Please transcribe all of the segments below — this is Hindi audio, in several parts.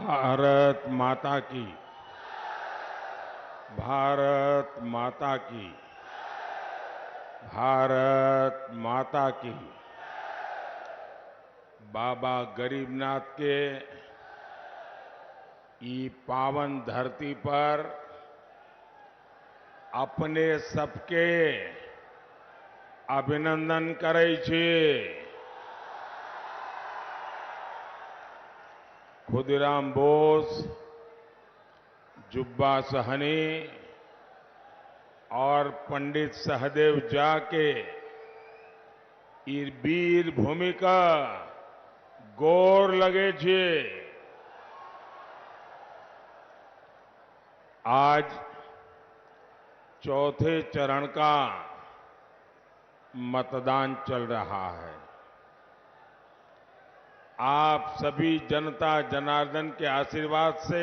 भारत माता की। भारत माता की। भारत माता की। बाबा गरीबनाथ के ई पावन धरती पर अपने सबके अभिनंदन करे छी। खुदीराम बोस, जुब्बा सहनी और पंडित सहदेव झा के ई वीर भूमिका गोर लगे छे। आज चौथे चरण का मतदान चल रहा है। आप सभी जनता जनार्दन के आशीर्वाद से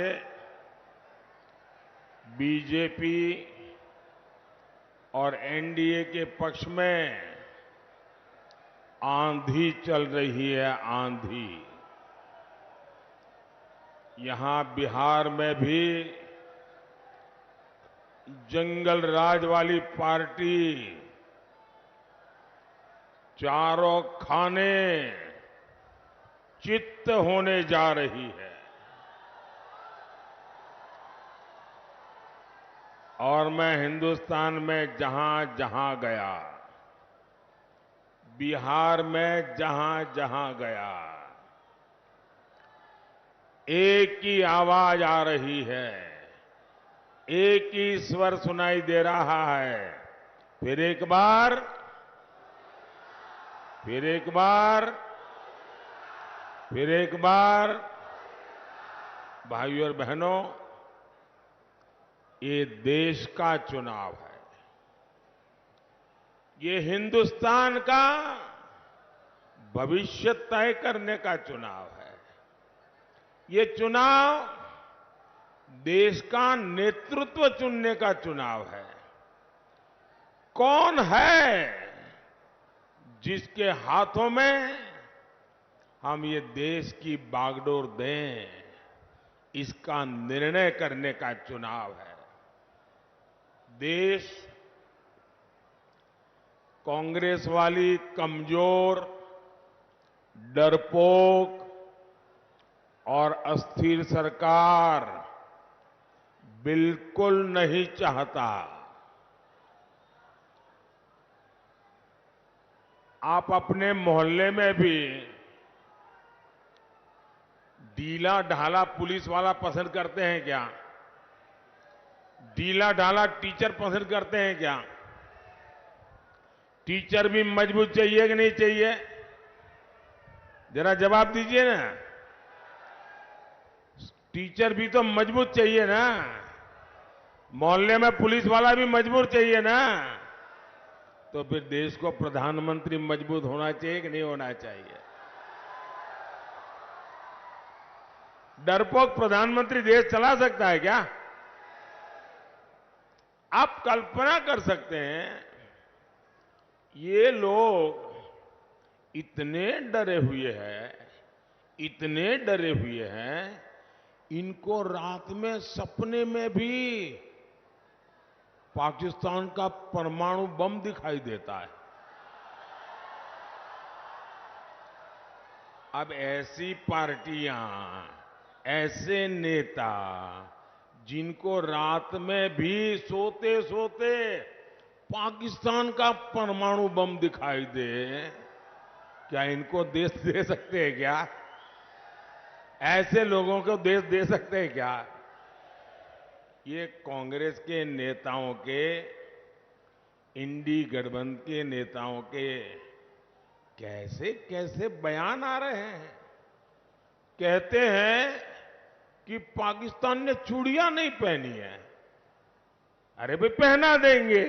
बीजेपी और एनडीए के पक्ष में आंधी चल रही है, आंधी। यहां बिहार में भी जंगल राज वाली पार्टी चारों खाने चित्त होने जा रही है। और मैं हिंदुस्तान में जहां जहां गया, बिहार में जहां जहां गया, एक ही आवाज आ रही है, एक ही स्वर सुनाई दे रहा है। फिर एक बार, फिर एक बार, फिर एक बार। भाइयों और बहनों, ये देश का चुनाव है। ये हिंदुस्तान का भविष्य तय करने का चुनाव है। ये चुनाव देश का नेतृत्व चुनने का चुनाव है। कौन है जिसके हाथों में हम ये देश की बागडोर दें, इसका निर्णय करने का चुनाव है। देश कांग्रेस वाली कमजोर, डरपोक और अस्थिर सरकार बिल्कुल नहीं चाहता। आप अपने मोहल्ले में भी ढीला ढाला पुलिस वाला पसंद करते हैं क्या? ढीला ढाला टीचर पसंद करते हैं क्या? टीचर भी मजबूत चाहिए कि नहीं चाहिए? जरा जवाब दीजिए ना। टीचर भी तो मजबूत चाहिए ना। मोहल्ले में पुलिस वाला भी मजबूत चाहिए ना। तो फिर देश को प्रधानमंत्री मजबूत होना चाहिए कि नहीं होना चाहिए? डरपोक प्रधानमंत्री देश चला सकता है क्या? आप कल्पना कर सकते हैं, ये लोग इतने डरे हुए हैं, इतने डरे हुए हैं, इनको रात में सपने में भी पाकिस्तान का परमाणु बम दिखाई देता है। अब ऐसी पार्टियां, ऐसे नेता जिनको रात में भी सोते सोते पाकिस्तान का परमाणु बम दिखाई दे, क्या इनको देश दे सकते हैं क्या? ऐसे लोगों को देश दे सकते हैं क्या? ये कांग्रेस के नेताओं के, इंडी गठबंधन के नेताओं के कैसे कैसे बयान आ रहे हैं। कहते हैं कि पाकिस्तान ने चूड़ियां नहीं पहनी है। अरे भाई, पहना देंगे।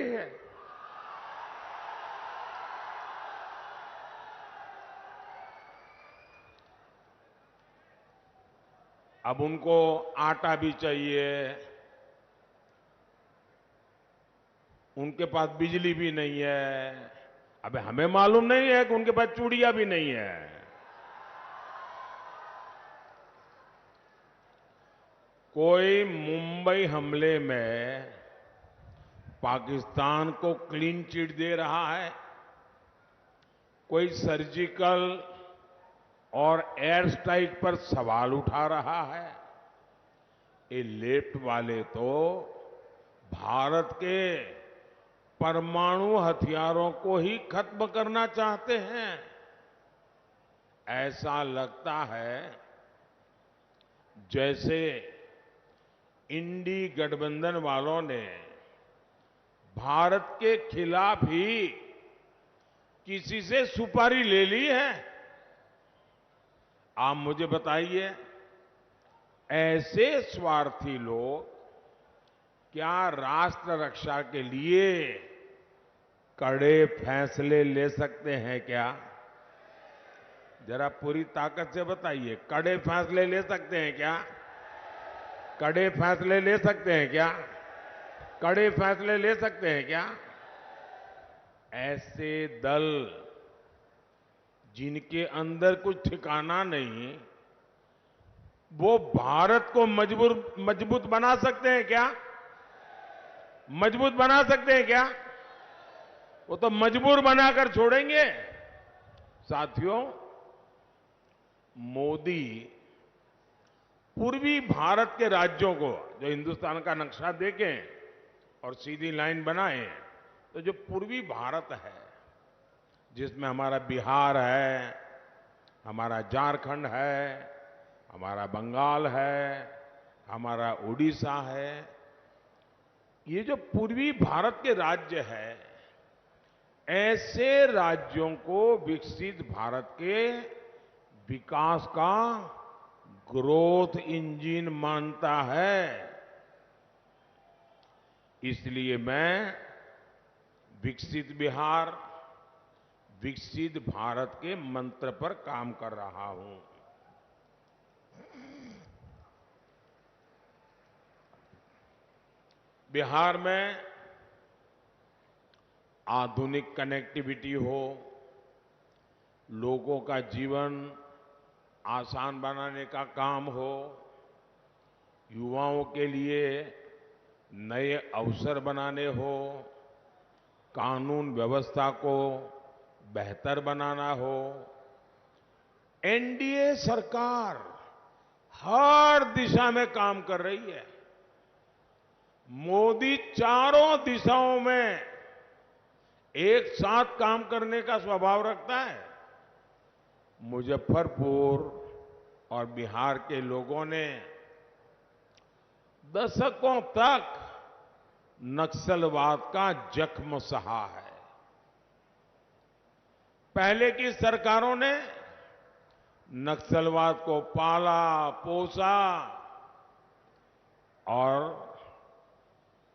अब उनको आटा भी चाहिए, उनके पास बिजली भी नहीं है। अबे हमें मालूम नहीं है कि उनके पास चूड़ियां भी नहीं है। कोई मुंबई हमले में पाकिस्तान को क्लीन चिट दे रहा है, कोई सर्जिकल और एयर स्ट्राइक पर सवाल उठा रहा है। ये लेफ्ट वाले तो भारत के परमाणु हथियारों को ही खत्म करना चाहते हैं। ऐसा लगता है जैसे इंडी गठबंधन वालों ने भारत के खिलाफ ही किसी से सुपारी ले ली है। आप मुझे बताइए, ऐसे स्वार्थी लोग क्या राष्ट्र रक्षा के लिए कड़े फैसले ले सकते हैं क्या? जरा पूरी ताकत से बताइए, कड़े फैसले ले सकते हैं क्या? कड़े फैसले ले सकते हैं क्या? कड़े फैसले ले सकते हैं क्या? ऐसे दल जिनके अंदर कुछ ठिकाना नहीं, वो भारत को मजबूत बना सकते हैं क्या? मजबूत बना सकते हैं क्या? वो तो मजबूर बनाकर छोड़ेंगे। साथियों, मोदी पूर्वी भारत के राज्यों को, जो हिंदुस्तान का नक्शा देखें और सीधी लाइन बनाएं, तो जो पूर्वी भारत है, जिसमें हमारा बिहार है, हमारा झारखंड है, हमारा बंगाल है, हमारा उड़ीसा है, ये जो पूर्वी भारत के राज्य है, ऐसे राज्यों को विकसित भारत के विकास का ग्रोथ इंजन मानता है। इसलिए मैं विकसित बिहार, विकसित भारत के मंत्र पर काम कर रहा हूं। बिहार में आधुनिक कनेक्टिविटी हो, लोगों का जीवन आसान बनाने का काम हो, युवाओं के लिए नए अवसर बनाने हो, कानून व्यवस्था को बेहतर बनाना हो, एनडीए सरकार हर दिशा में काम कर रही है। मोदी चारों दिशाओं में एक साथ काम करने का स्वभाव रखता है। मुजफ्फरपुर और बिहार के लोगों ने दशकों तक नक्सलवाद का जख्म सहा है। पहले की सरकारों ने नक्सलवाद को पाला, पोसा और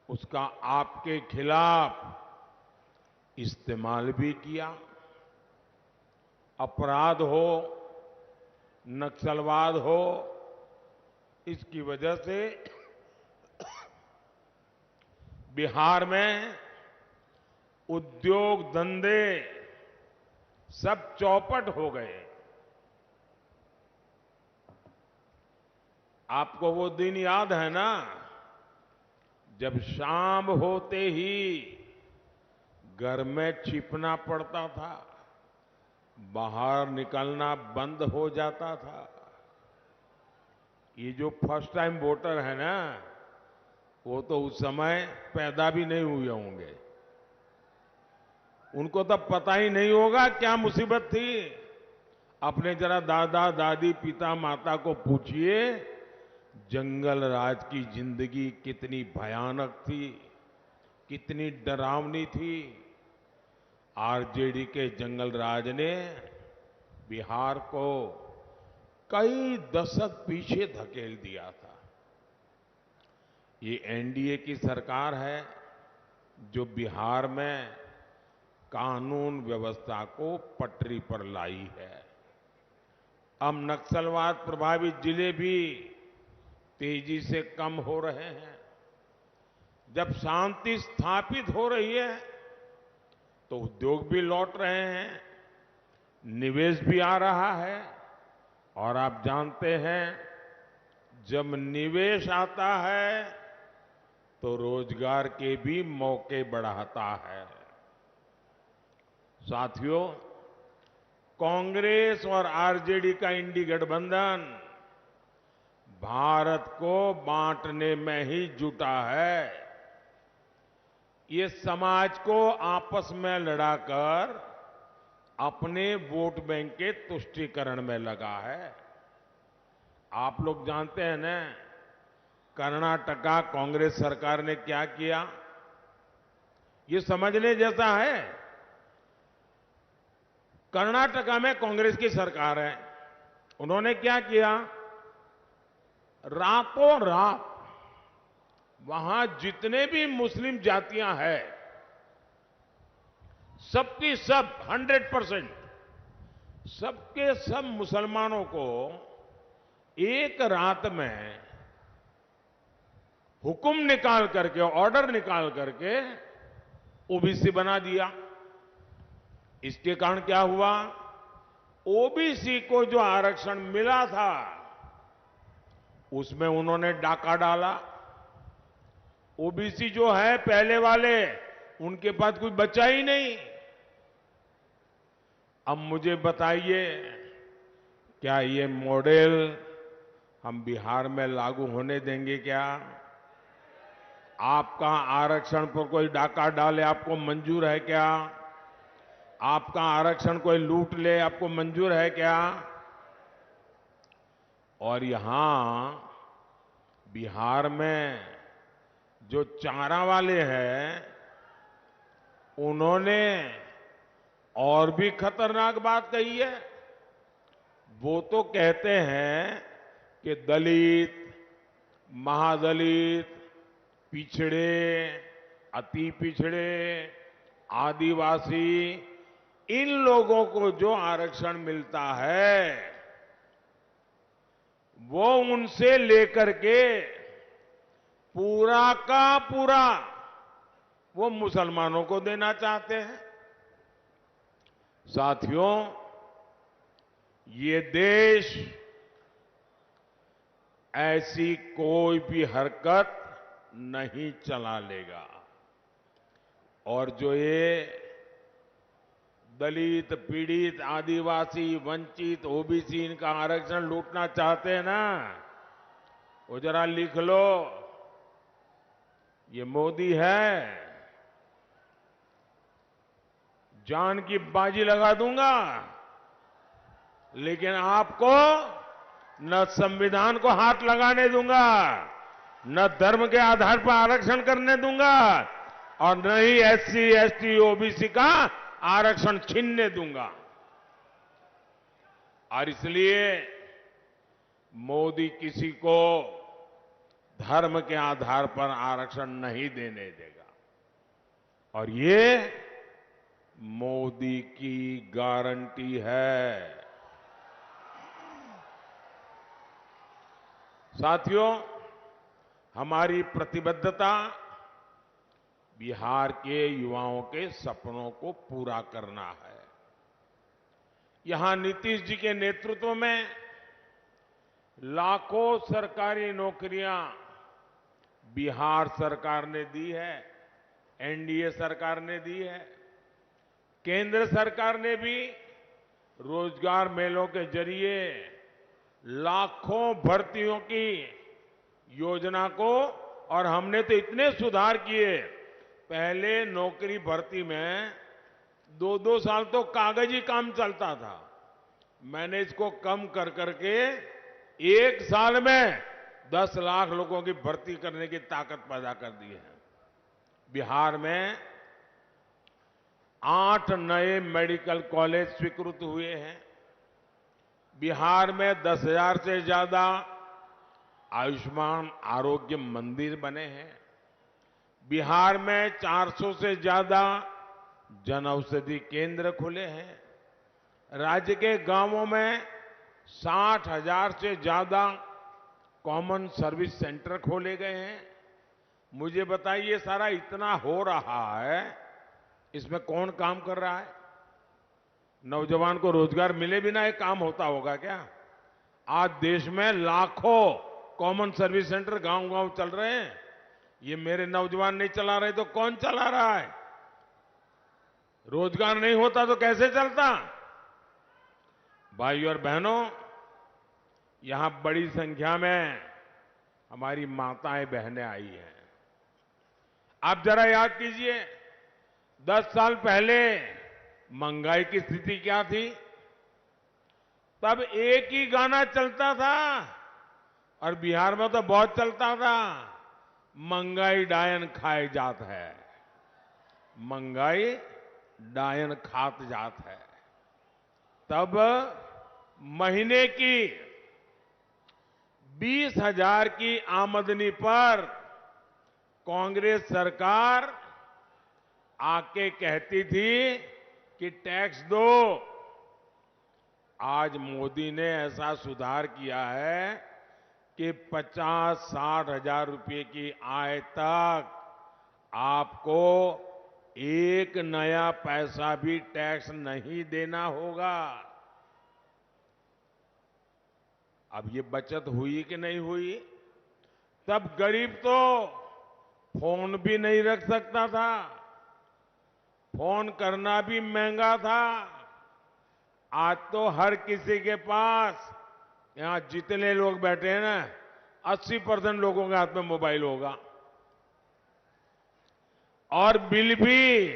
उसका आपके खिलाफ इस्तेमाल भी किया। अपराध हो, नक्सलवाद हो, इसकी वजह से बिहार में उद्योग धंधे सब चौपट हो गए। आपको वो दिन याद है ना, जब शाम होते ही घर में छिपना पड़ता था, बाहर निकलना बंद हो जाता था। ये जो फर्स्ट टाइम वोटर है ना, वो तो उस समय पैदा भी नहीं हुए होंगे। उनको तो पता ही नहीं होगा क्या मुसीबत थी। अपने जरा दादा दादी पिता माता को पूछिए, जंगल राज की जिंदगी कितनी भयानक थी, कितनी डरावनी थी। आरजेडी के जंगल राज ने बिहार को कई दशक पीछे धकेल दिया था। ये एनडीए की सरकार है जो बिहार में कानून व्यवस्था को पटरी पर लाई है। अब नक्सलवाद प्रभावित जिले भी तेजी से कम हो रहे हैं। जब शांति स्थापित हो रही है तो उद्योग भी लौट रहे हैं, निवेश भी आ रहा है। और आप जानते हैं, जब निवेश आता है तो रोजगार के भी मौके बढ़ाता है। साथियों, कांग्रेस और आरजेडी का इंडी गठबंधन भारत को बांटने में ही जुटा है। ये समाज को आपस में लड़ाकर अपने वोट बैंक के तुष्टीकरण में लगा है। आप लोग जानते हैं ना, कर्नाटका कांग्रेस सरकार ने क्या किया, ये समझने जैसा है। कर्नाटका में कांग्रेस की सरकार है, उन्होंने क्या किया, रातों रात वहां जितने भी मुस्लिम जातियां हैं, सबकी सब 100% सबके सब मुसलमानों को एक रात में हुक्म निकाल करके, ऑर्डर निकाल करके ओबीसी बना दिया। इसके कारण क्या हुआ, ओबीसी को जो आरक्षण मिला था उसमें उन्होंने डाका डाला। ओबीसी जो है पहले वाले, उनके पास कुछ बचा ही नहीं। अब मुझे बताइए, क्या ये मॉडल हम बिहार में लागू होने देंगे क्या? आपका आरक्षण पर कोई डाका डाले, आपको मंजूर है क्या? आपका आरक्षण कोई लूट ले, आपको मंजूर है क्या? और यहां बिहार में जो चारा वाले हैं, उन्होंने और भी खतरनाक बात कही है। वो तो कहते हैं कि दलित, महादलित, पिछड़े, अति पिछड़े, आदिवासी, इन लोगों को जो आरक्षण मिलता है वो उनसे लेकर के पूरा का पूरा वो मुसलमानों को देना चाहते हैं। साथियों, ये देश ऐसी कोई भी हरकत नहीं चला लेगा। और जो ये दलित, पीड़ित, आदिवासी, वंचित, ओबीसी इनका आरक्षण लूटना चाहते हैं ना, वो जरा लिख लो, ये मोदी है, जान की बाजी लगा दूंगा, लेकिन आपको न संविधान को हाथ लगाने दूंगा, न धर्म के आधार पर आरक्षण करने दूंगा, और न ही एससी, एसटी, ओबीसी का आरक्षण छीनने दूंगा। और इसलिए मोदी किसी को धर्म के आधार पर आरक्षण नहीं देने देगा। और ये मोदी की गारंटी है। साथियों, हमारी प्रतिबद्धता बिहार के युवाओं के सपनों को पूरा करना है। यहां नीतीश जी के नेतृत्व में लाखों सरकारी नौकरियां बिहार सरकार ने दी है, एनडीए सरकार ने दी है। केंद्र सरकार ने भी रोजगार मेलों के जरिए लाखों भर्तियों की योजना को, और हमने तो इतने सुधार किए, पहले नौकरी भर्ती में 2-2 साल तो कागजी काम चलता था, मैंने इसको कम कर करके 1 साल में 10 लाख लोगों की भर्ती करने की ताकत पैदा कर दी है। बिहार में 8 नए मेडिकल कॉलेज स्वीकृत हुए हैं। बिहार में 10,000 से ज्यादा आयुष्मान आरोग्य मंदिर बने हैं। बिहार में 400 से ज्यादा जन औषधि केंद्र खुले हैं। राज्य के गांवों में 60,000 से ज्यादा कॉमन सर्विस सेंटर खोले गए हैं। मुझे बताइए, सारा इतना हो रहा है, इसमें कौन काम कर रहा है? नौजवान को रोजगार मिले बिना एक काम होता होगा क्या? आज देश में लाखों कॉमन सर्विस सेंटर गांव-गांव चल रहे हैं। ये मेरे नौजवान नहीं चला रहे तो कौन चला रहा है? रोजगार नहीं होता तो कैसे चलता? भाइयों और बहनों, यहां बड़ी संख्या में हमारी माताएं बहनें आई हैं। आप जरा याद कीजिए, 10 साल पहले महंगाई की स्थिति क्या थी? तब एक ही गाना चलता था और बिहार में तो बहुत चलता था, महंगाई डायन खाए जात है, महंगाई डायन खात जात है। तब महीने की 20,000 की आमदनी पर कांग्रेस सरकार आके कहती थी कि टैक्स दो। आज मोदी ने ऐसा सुधार किया है कि 50-60 हजार रुपए की आय तक आपको एक नया पैसा भी टैक्स नहीं देना होगा। अब ये बचत हुई कि नहीं हुई? तब गरीब तो फोन भी नहीं रख सकता था, फोन करना भी महंगा था। आज तो हर किसी के पास, यहां जितने लोग बैठे हैं ना, 80% लोगों के हाथ में मोबाइल होगा और बिल भी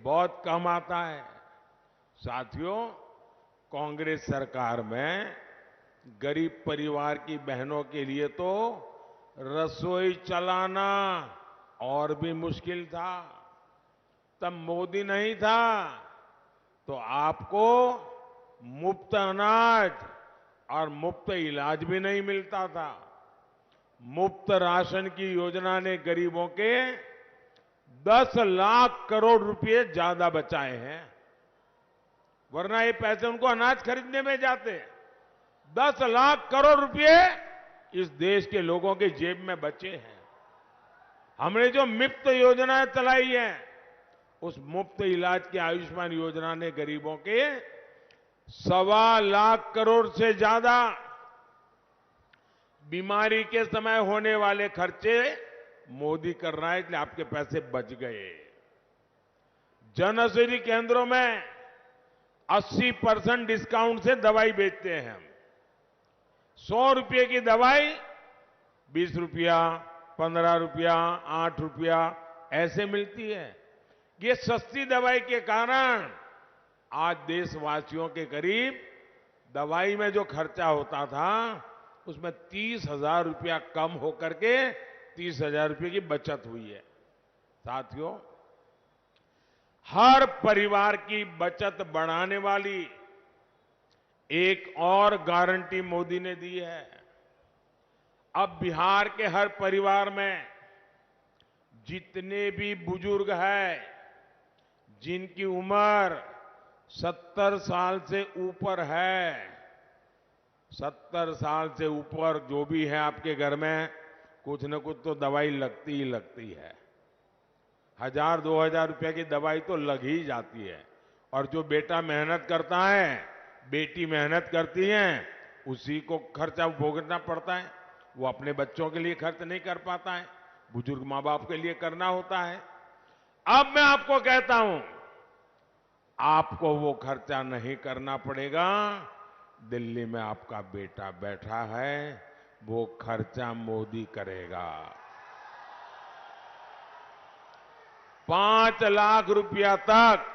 बहुत कम आता है। साथियों, कांग्रेस सरकार में गरीब परिवार की बहनों के लिए तो रसोई चलाना और भी मुश्किल था। तब मोदी नहीं था तो आपको मुफ्त अनाज और मुफ्त इलाज भी नहीं मिलता था। मुफ्त राशन की योजना ने गरीबों के 10 लाख करोड़ रुपए ज्यादा बचाए हैं, वरना ये पैसे उनको अनाज खरीदने में जाते। 10 लाख करोड़ रुपए इस देश के लोगों के जेब में बचे हैं। हमने जो मुफ्त योजनाएं चलाई है, उस मुफ्त इलाज की आयुष्मान योजना ने गरीबों के 1.25 लाख करोड़ से ज्यादा बीमारी के समय होने वाले खर्चे मोदी कर रहा है, इसलिए आपके पैसे बच गए। जन औषधि केंद्रों में 80% डिस्काउंट से दवाई बेचते हैं हम। 100 रुपये की दवाई 20 रुपया, 15 रुपया, 8 रुपया ऐसे मिलती है। ये सस्ती दवाई के कारण आज देशवासियों के करीब दवाई में जो खर्चा होता था, उसमें 30,000 रुपया कम होकर के 30,000 रुपये की बचत हुई है। साथियों, हर परिवार की बचत बढ़ाने वाली एक और गारंटी मोदी ने दी है। अब बिहार के हर परिवार में जितने भी बुजुर्ग हैं, जिनकी उम्र 70 साल से ऊपर है, 70 साल से ऊपर जो भी है आपके घर में, कुछ न कुछ तो दवाई लगती ही लगती है। 1,000-2,000 रुपए की दवाई तो लग ही जाती है। और जो बेटा मेहनत करता है, बेटी मेहनत करती है, उसी को खर्चा भोगना पड़ता है। वो अपने बच्चों के लिए खर्च नहीं कर पाता है, बुजुर्ग मां बाप के लिए करना होता है। अब मैं आपको कहता हूं, आपको वो खर्चा नहीं करना पड़ेगा। दिल्ली में आपका बेटा बैठा है, वो खर्चा मोदी करेगा। 5 लाख रुपया तक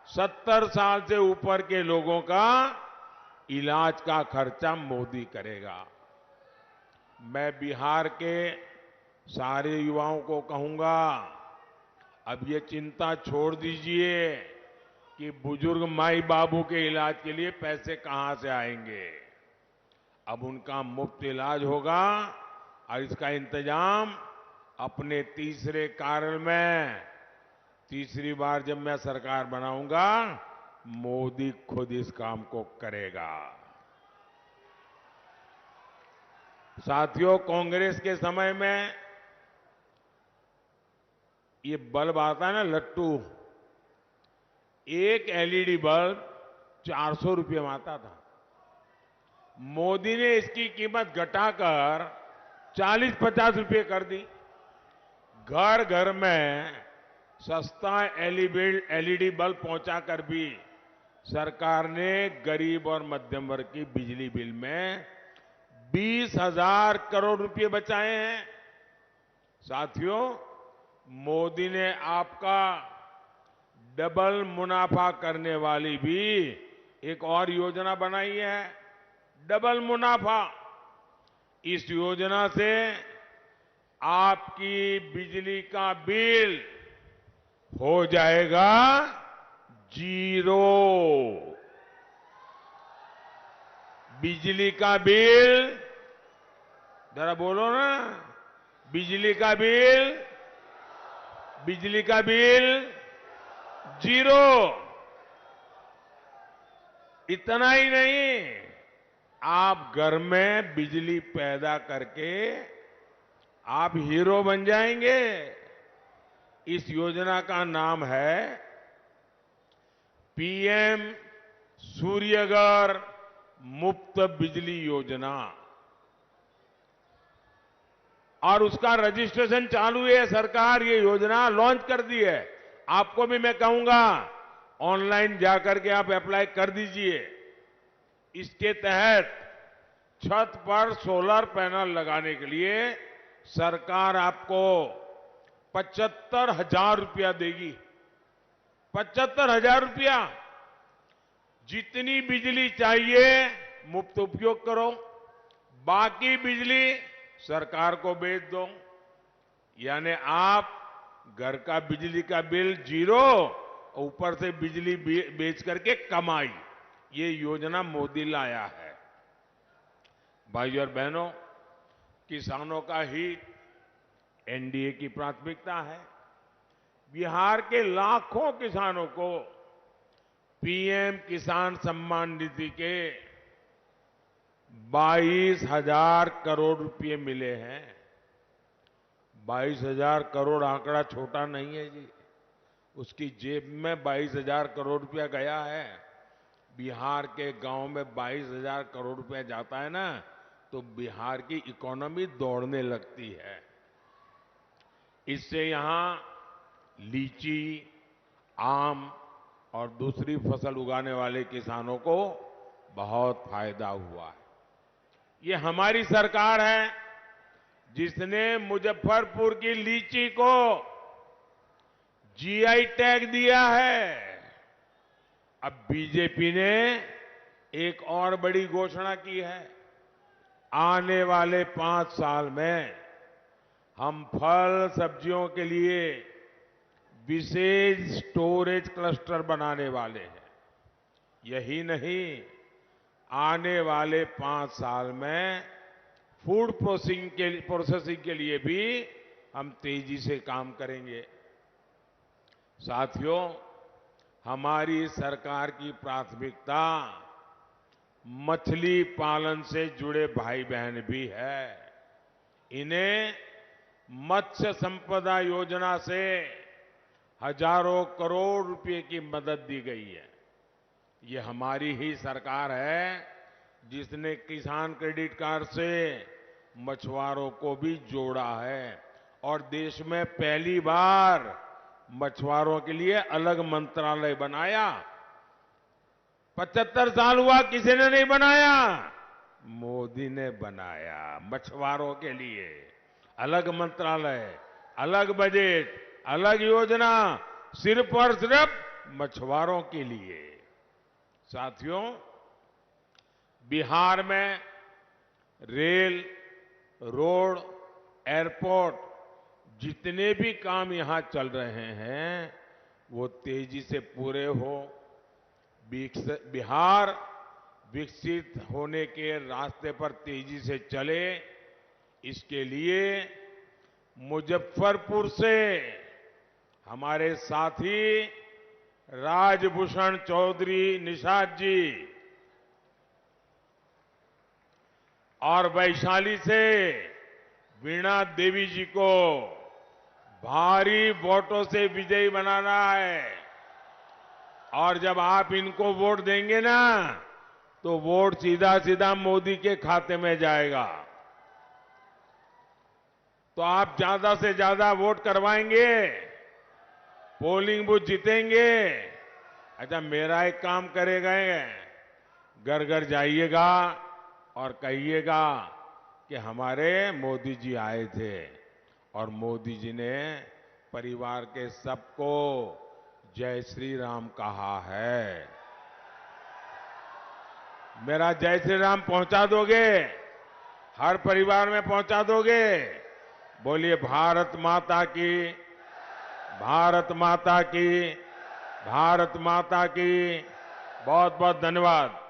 70 साल से ऊपर के लोगों का इलाज का खर्चा मोदी करेगा। मैं बिहार के सारे युवाओं को कहूंगा, अब ये चिंता छोड़ दीजिए कि बुजुर्ग माई बाबू के इलाज के लिए पैसे कहां से आएंगे। अब उनका मुफ्त इलाज होगा और इसका इंतजाम अपने तीसरे कार्यकाल में, तीसरी बार जब मैं सरकार बनाऊंगा, मोदी खुद इस काम को करेगा। साथियों, कांग्रेस के समय में ये बल्ब आता है ना, लट्टू, एक एलईडी बल्ब 400 रुपये में आता था। मोदी ने इसकी कीमत घटाकर 40-50 रुपए कर दी। घर घर में सस्ता एलईडी बल्ब पहुंचाकर भी सरकार ने गरीब और मध्यम वर्ग की बिजली बिल में 20,000 करोड़ रुपए बचाए हैं। साथियों, मोदी ने आपका डबल मुनाफा करने वाली भी एक और योजना बनाई है, डबल मुनाफा। इस योजना से आपकी बिजली का बिल हो जाएगा जीरो। बिजली का बिल, जरा बोलो ना, बिजली का बिल जीरो। इतना ही नहीं, आप घर में बिजली पैदा करके आप हीरो बन जाएंगे। इस योजना का नाम है पीएम सूर्यघर मुफ्त बिजली योजना और उसका रजिस्ट्रेशन चालू है। सरकार ये योजना लॉन्च कर दी है। आपको भी मैं कहूंगा ऑनलाइन जाकर के आप अप्लाई कर दीजिए। इसके तहत छत पर सोलर पैनल लगाने के लिए सरकार आपको 75,000 रुपया देगी। 75,000 रुपया। जितनी बिजली चाहिए मुफ्त उपयोग करो, बाकी बिजली सरकार को बेच दो। यानी आप घर का बिजली का बिल जीरो, ऊपर से बिजली बेच करके कमाई। ये योजना मोदी लाया है। भाइयों और बहनों, किसानों का हित एनडीए की प्राथमिकता है। बिहार के लाखों किसानों को पीएम किसान सम्मान निधि के 22,000 करोड़ रुपए मिले हैं। 22,000 करोड़ आंकड़ा छोटा नहीं है जी। उसकी जेब में 22,000 करोड़ रुपया गया है। बिहार के गांव में 22,000 करोड़ रुपया जाता है ना, तो बिहार की इकोनॉमी दौड़ने लगती है। इससे यहां लीची, आम और दूसरी फसल उगाने वाले किसानों को बहुत फायदा हुआ है। ये हमारी सरकार है जिसने मुजफ्फरपुर की लीची को जीआई टैग दिया है। अब बीजेपी ने एक और बड़ी घोषणा की है। आने वाले 5 साल में हम फल सब्जियों के लिए विशेष स्टोरेज क्लस्टर बनाने वाले हैं। यही नहीं, आने वाले 5 साल में फूड प्रोसेसिंग के लिए भी हम तेजी से काम करेंगे। साथियों, हमारी सरकार की प्राथमिकता मछली पालन से जुड़े भाई बहन भी है। इन्हें मत्स्य संपदा योजना से हजारों करोड़ रुपए की मदद दी गई है। ये हमारी ही सरकार है जिसने किसान क्रेडिट कार्ड से मछुआरों को भी जोड़ा है और देश में पहली बार मछुआरों के लिए अलग मंत्रालय बनाया। 75 साल हुआ, किसी ने नहीं बनाया, मोदी ने बनाया। मछुआरों के लिए अलग मंत्रालय, अलग बजट, अलग योजना, सिर्फ और सिर्फ मछुआरों के लिए। साथियों, बिहार में रेल, रोड, एयरपोर्ट जितने भी काम यहां चल रहे हैं वो तेजी से पूरे हो। बिहार विकसित होने के रास्ते पर तेजी से चले, इसके लिए मुजफ्फरपुर से हमारे साथी राजभूषण चौधरी निषाद जी और वैशाली से वीणा देवी जी को भारी वोटों से विजयी बनाना है। और जब आप इनको वोट देंगे ना, तो वोट सीधा सीधा मोदी के खाते में जाएगा। तो आप ज्यादा से ज्यादा वोट करवाएंगे, पोलिंग बूथ जीतेंगे। अच्छा, मेरा एक काम करेगा, घर घर जाइएगा और कहिएगा कि हमारे मोदी जी आए थे और मोदी जी ने परिवार के सबको जय श्री राम कहा है। मेरा जय श्री राम पहुंचा दोगे? हर परिवार में पहुंचा दोगे? बोलिए भारत माता की, भारत माता की, भारत माता की। बहुत बहुत धन्यवाद।